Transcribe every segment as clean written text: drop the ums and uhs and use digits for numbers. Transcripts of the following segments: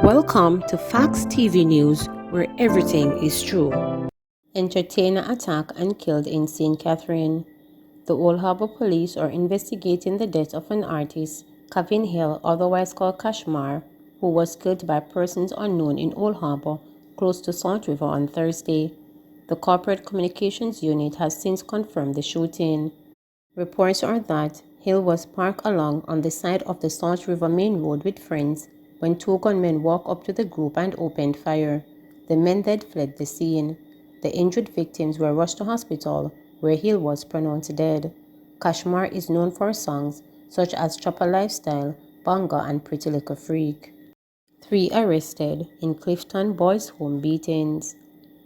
Welcome to Facts TV News, where everything is true. Entertainer attacked and killed in St. Catherine. The Old Harbour Police are investigating the death of an artist, Kevin Hill, otherwise called Kashmar, who was killed by persons unknown in Old Harbour, close to Salt River on Thursday. The Corporate Communications Unit has since confirmed the shooting. Reports are that Hill was parked along on the side of the Salt River Main Road with friends when two gunmen walked up to the group and opened fire. The men then fled the scene. The injured victims were rushed to hospital, where Hill was pronounced dead. Kashmar is known for songs such as Chopper Lifestyle, Bonga, and Pretty Little Freak. 3 arrested in Clifton Boys' Home beatings.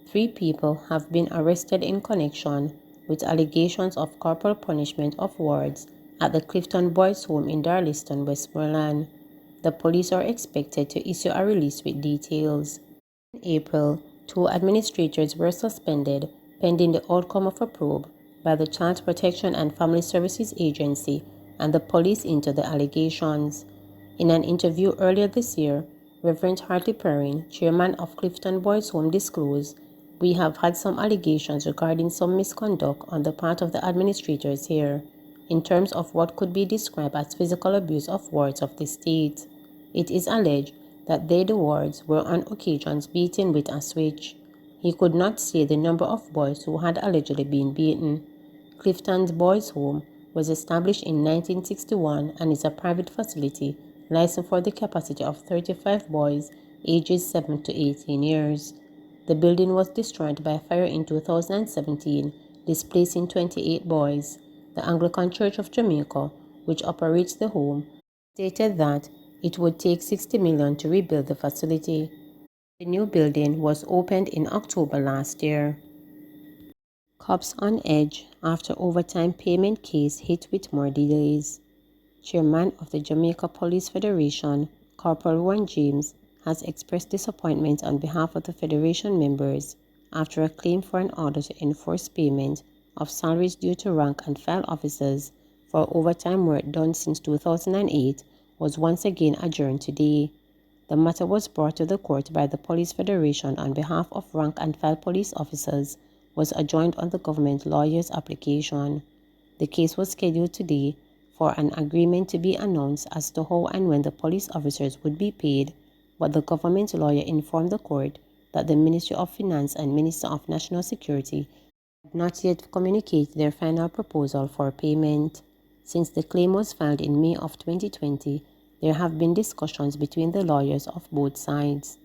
3 people have been arrested in connection with allegations of corporal punishment of wards at the Clifton Boys' Home in Darliston, Westmoreland. The police are expected to issue a release with details. In April, 2 administrators were suspended pending the outcome of a probe by the Child Protection and Family Services Agency and the police into the allegations. In an interview earlier this year, Reverend Hartley Perrin, chairman of Clifton Boys' Home, disclosed, "We have had some allegations regarding some misconduct on the part of the administrators here, in terms of what could be described as physical abuse of wards of the state. It is alleged that they, the wards, were on occasions beaten with a switch." He could not say the number of boys who had allegedly been beaten. Clifton's Boys' Home was established in 1961 and is a private facility licensed for the capacity of 35 boys ages 7 to 18 years. The building was destroyed by fire in 2017, displacing 28 boys. The Anglican Church of Jamaica, which operates the home, stated that it would take $60 million to rebuild the facility. The new building was opened in October last year. Cops on edge after overtime payment case hit with more delays. Chairman of the Jamaica Police Federation, Corporal Juan James, has expressed disappointment on behalf of the Federation members after a claim for an order to enforce payment of salaries due to rank and file officers for overtime work done since 2008 was once again adjourned today. The matter was brought to the court by the Police Federation on behalf of rank and file police officers, was adjourned on the government lawyer's application. The case was scheduled today for an agreement to be announced as to how and when the police officers would be paid, but the government lawyer informed the court that the Ministry of Finance and Minister of National Security had not yet communicated their final proposal for payment. Since the claim was filed in May of 2020, there have been discussions between the lawyers of both sides.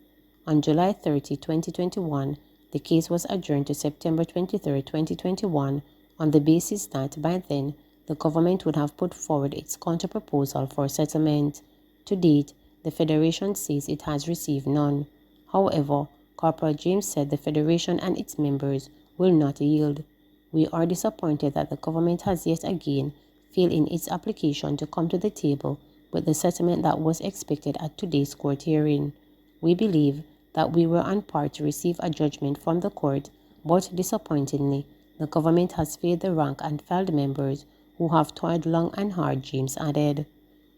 On July 30, 2021, the case was adjourned to September 23, 2021, on the basis that by then, the government would have put forward its counter-proposal for settlement. To date, the Federation says it has received none. However, Corporal James said the Federation and its members will not yield. "We are disappointed that the government has yet again failed in its application to come to the table with the settlement that was expected at today's court hearing. We believe that we were on par to receive a judgment from the court, but disappointingly, the government has failed the rank and file members who have toiled long and hard," James added.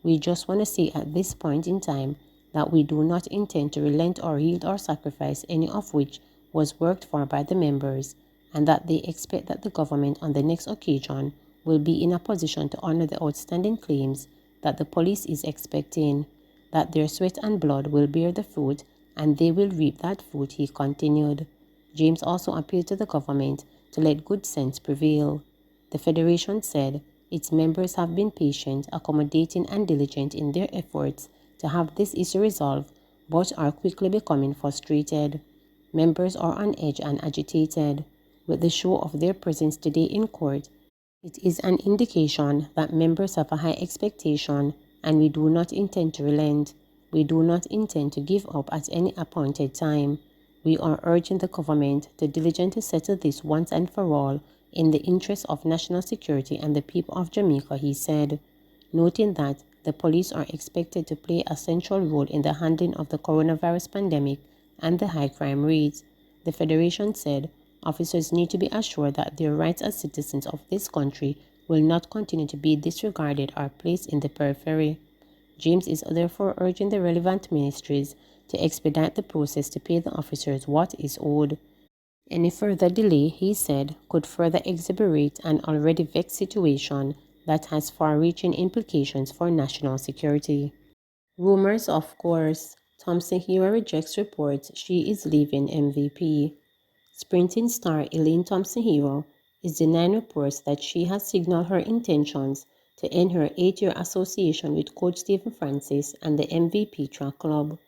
"We just want to say at this point in time that we do not intend to relent or yield or sacrifice any of which was worked for by the members, and that they expect that the government on the next occasion will be in a position to honor the outstanding claims that the police is expecting, that their sweat and blood will bear the fruit and they will reap that fruit," he continued. James also appealed to the government to let good sense prevail. The Federation said its members have been patient, accommodating and diligent in their efforts to have this issue resolved, but are quickly becoming frustrated. Members are on edge and agitated. With the show of their presence today in court, it is an indication that members have a high expectation, and we do not intend to relent. We do not intend to give up at any appointed time. We are urging the government to diligently settle this once and for all in the interest of national security and the people of Jamaica, he said, noting that the police are expected to play a central role in the handling of the coronavirus pandemic and the high crime rates. The Federation said officers need to be assured that their rights as citizens of this country will not continue to be disregarded or placed in the periphery. James is therefore urging the relevant ministries to expedite the process to pay the officers what is owed. Any further delay, he said, could further exacerbate an already vexed situation that has far-reaching implications for national security. Rumors, of course. Thompson Hero rejects reports she is leaving MVP. Sprinting star Elaine Thompson Hero is denying reports that she has signaled her intentions to end her 8-year association with coach Stephen Francis and the MVP track club.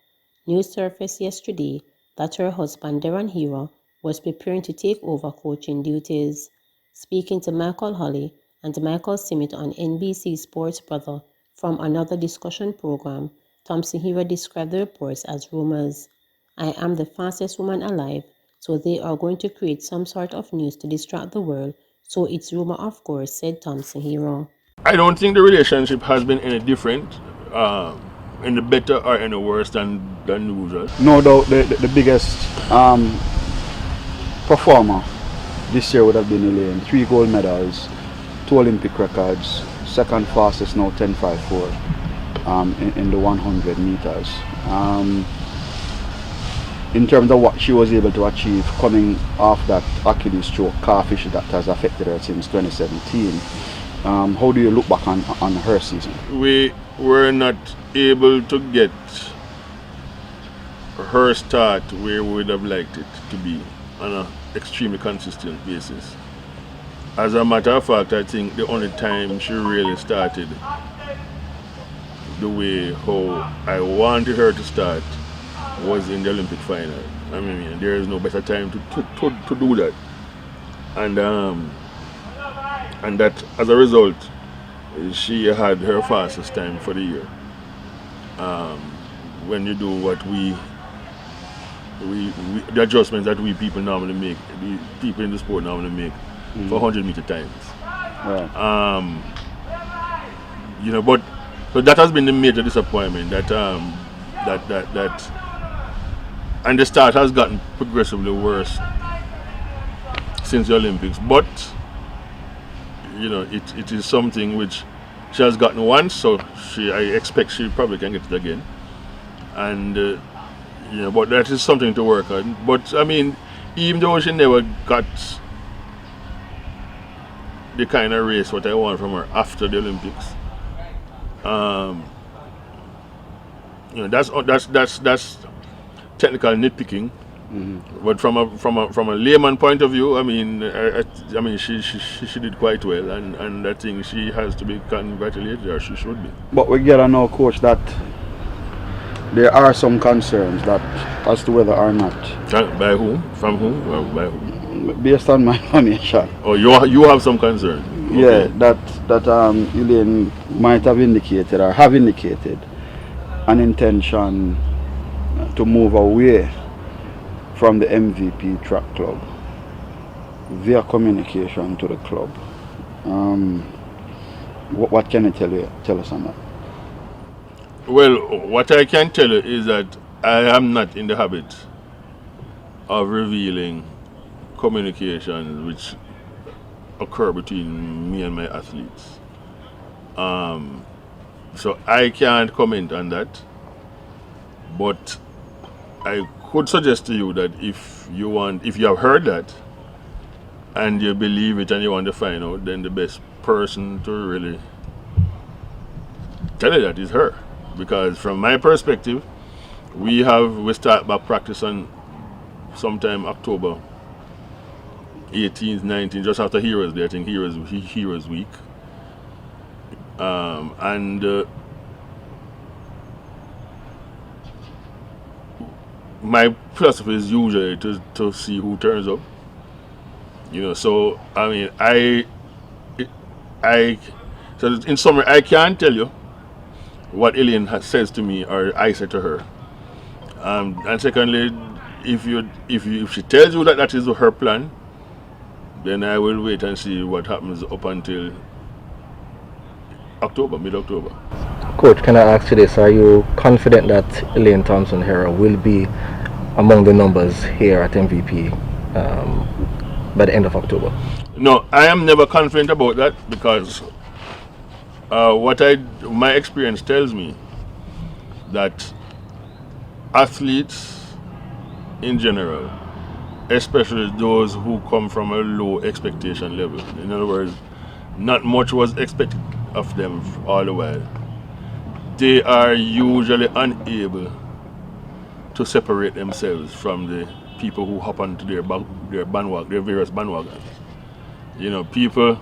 News surfaced yesterday that her husband Darren Hero was preparing to take over coaching duties. Speaking to Michael Holly and Michael Simmet on NBC Sports Brother from another discussion program, Thompson Hero described the reports as rumors. I am the fastest woman alive, so they are going to create some sort of news to distract the world, so it's rumor of course, said Thompson Hero. I don't think the relationship has been any different, any better or any worse than usual. No doubt the biggest performer this year would have been Elaine. 3 gold medals, 2 Olympic records, second fastest now 10.54 in the 100 meters. In terms of what she was able to achieve coming off that Achilles stroke calf issue that has affected her since 2017, how do you look back on her season? We were not able to get her start where we would have liked it to be on an extremely consistent basis. As a matter of fact, I think the only time she really started the way how I wanted her to start was in the Olympic final. I mean, there is no better time to do that. And that, as a result, she had her fastest time for the year. When you do what we the adjustments that we people normally make, the people in the sport normally make for 100-meter times. Right. But that has been the major disappointment that and the start has gotten progressively worse since the Olympics. But it is something which she has gotten once, so I expect she probably can get it again. And but that is something to work on. But I mean, even though she never got the kind of race what I want from her after the Olympics, that's technical nitpicking. But from a layman point of view, I mean, she did quite well, and I think she has to be congratulated, or she should be. But we get to know, coach, that there are some concerns that as to whether or not. By whom? From whom? Or by whom? Based on my information. Oh, you have some concern. Okay. Yeah, that Elaine might have indicated or have indicated an intention to move away from the MVP track club via communication to the club. What can you tell us on that? Well, what I can tell you is that I am not in the habit of revealing communications which occur between me and my athletes. So I can't comment on that, but I could suggest to you that if you have heard that and you believe it and you want to find out, then the best person to really tell you that is her. Because from my perspective, we start back practice on sometime October 18th, 19th, just after Heroes Day. I think Heroes Week. My philosophy is usually to see who turns up. So I mean, so in summary, I can't tell you what Elaine says to me or I say to her. And secondly, if she tells you that is her plan, then I will wait and see what happens up until October, mid-October. Coach, can I ask you this? Are you confident that Elaine Thompson Hero will be among the numbers here at MVP by the end of October? No, I am never confident about that, because my experience tells me that athletes in general, especially those who come from a low expectation level. In other words, not much was expected of them all the while. They are usually unable to separate themselves from the people who hop onto their bandwagon, their various bandwagons. People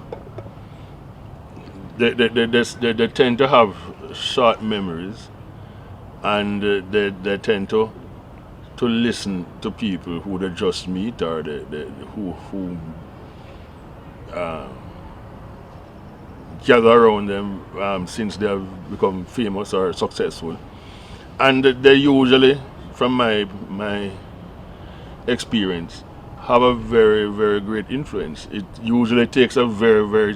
they tend to have short memories, and they tend to listen to people who they just meet, or who gather around them since they have become famous or successful, and they usually, from my experience, have a very, very great influence. It usually takes a very, very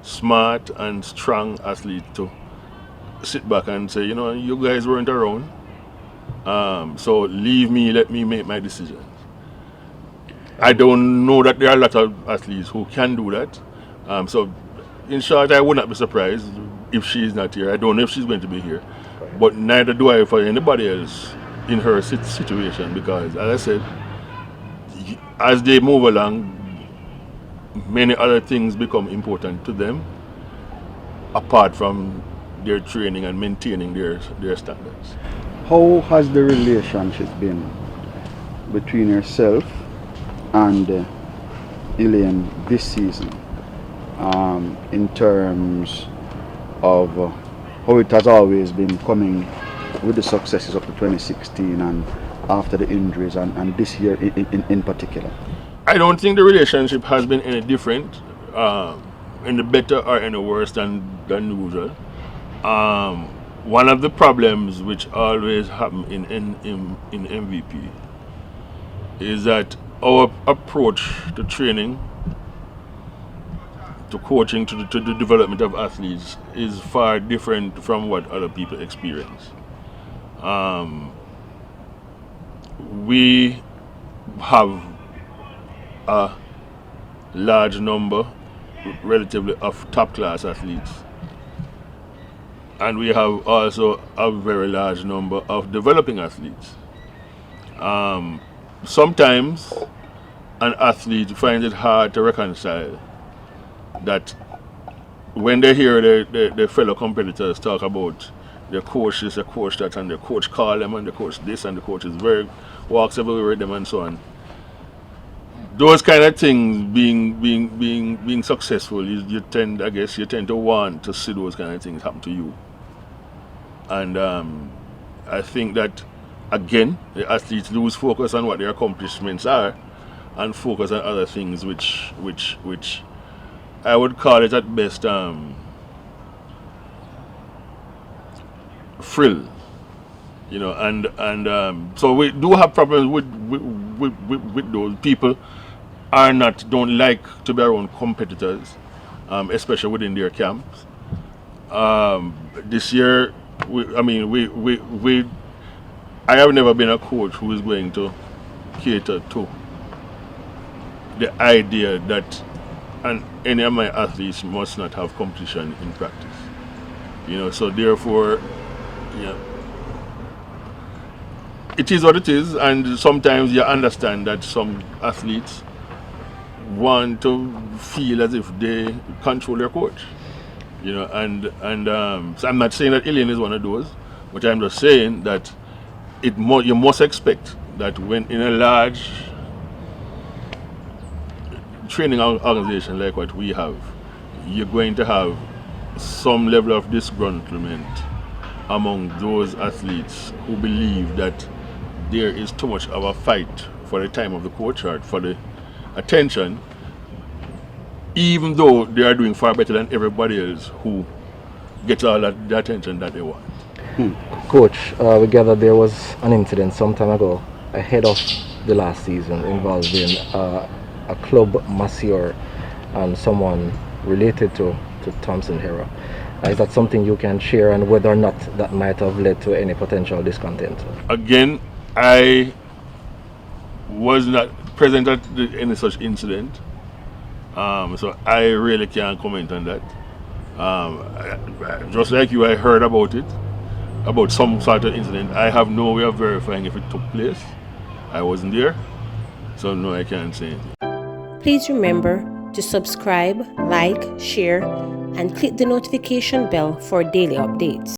smart and strong athlete to sit back and say, you guys weren't around, so leave me, let me make my decisions. I don't know that there are a lot of athletes who can do that. So, in short, I would not be surprised if she's not here. I don't know if she's going to be here, but neither do I for anybody else in her situation, because, as I said, as they move along, many other things become important to them apart from their training and maintaining their standards. How has the relationship been between yourself and Elaine this season, in terms of how it has always been coming with the successes of the 2016 and after the injuries, and this year in particular? I don't think the relationship has been any different, in the better or any worse than usual. One of the problems which always happen in MVP is that our approach to training, to coaching, to the development of athletes is far different from what other people experience. We have a large number, relatively, of top class athletes, and we have also a very large number of developing athletes. Sometimes an athlete finds it hard to reconcile that when they hear their fellow competitors talk about their coach this, their coach that, and their coach call them, and the coach this, and the coach is very walks everywhere with them, and so on. Those kind of things being successful, you tend to want to see those kind of things happen to you. And I think that, again, the athletes lose focus on what their accomplishments are and focus on other things which I would call it at best frill, and so we do have problems with those people. Don't like to be around competitors, especially within their camps. This year, I have never been a coach who is going to cater to the idea that any of my athletes must not have competition in practice. So therefore, it is what it is, and sometimes you understand that some athletes want to feel as if they control their coach. So I'm not saying that Elaine is one of those, but I'm just saying that you must expect that when in a large training organization like what we have, you're going to have some level of disgruntlement among those athletes who believe that there is too much of a fight for the time of the coach or for the attention, even though they are doing far better than everybody else who gets all the attention that they want. Coach, we gathered there was an incident some time ago, ahead of the last season, involving a club masseur and someone related to Thompson Hero. Is that something you can share, and whether or not that might have led to any potential discontent? Again, I was not present at any such incident, so I really can't comment on that. Just like you, I heard about it. about some sort of incident. I have no way of verifying if it took place. I wasn't there, so no, I can't say anything. Please remember to subscribe, like, share, and click the notification bell for daily updates.